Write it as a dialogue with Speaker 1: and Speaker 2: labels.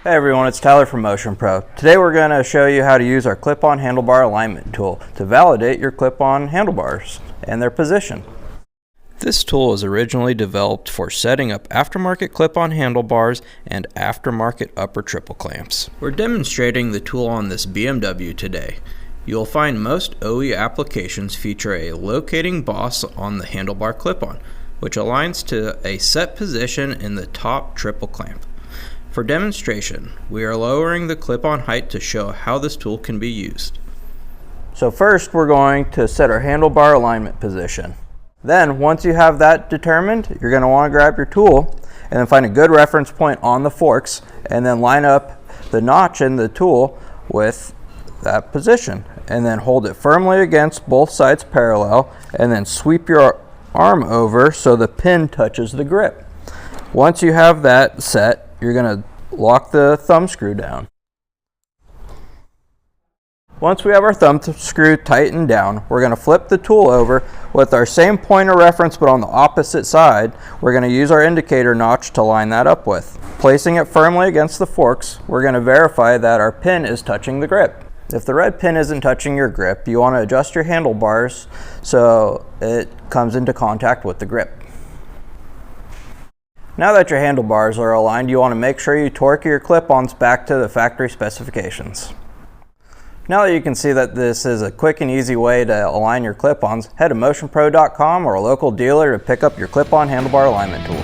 Speaker 1: Hey everyone, it's Tyler from Motion Pro. Today we're going to show you how to use our clip-on handlebar alignment tool to validate your clip-on handlebars and their position. This tool is originally developed for setting up aftermarket clip-on handlebars and aftermarket upper triple clamps. We're demonstrating the tool on this BMW today. You'll find most OE applications feature a locating boss on the handlebar clip-on, which aligns to a set position in the top triple clamp. For demonstration, we are lowering the clip-on height to show how this tool can be used. So first we're going to set our handlebar alignment position. Then once you have that determined, you're going to want to grab your tool and then find a good reference point on the forks and then line up the notch in the tool with that position. And then hold it firmly against both sides parallel and then sweep your arm over so the pin touches the grip. Once you have that set, you're going to lock the thumb screw down. Once we have our thumb screw tightened down, we're going to flip the tool over with our same point of reference but on the opposite side. We're going to use our indicator notch to line that up with. Placing it firmly against the forks, we're going to verify that our pin is touching the grip. If the red pin isn't touching your grip, you want to adjust your handlebars so it comes into contact with the grip. Now that your handlebars are aligned, you want to make sure you torque your clip-ons back to the factory specifications. Now that you can see that this is a quick and easy way to align your clip-ons, head to motionpro.com or a local dealer to pick up your clip-on handlebar alignment tool.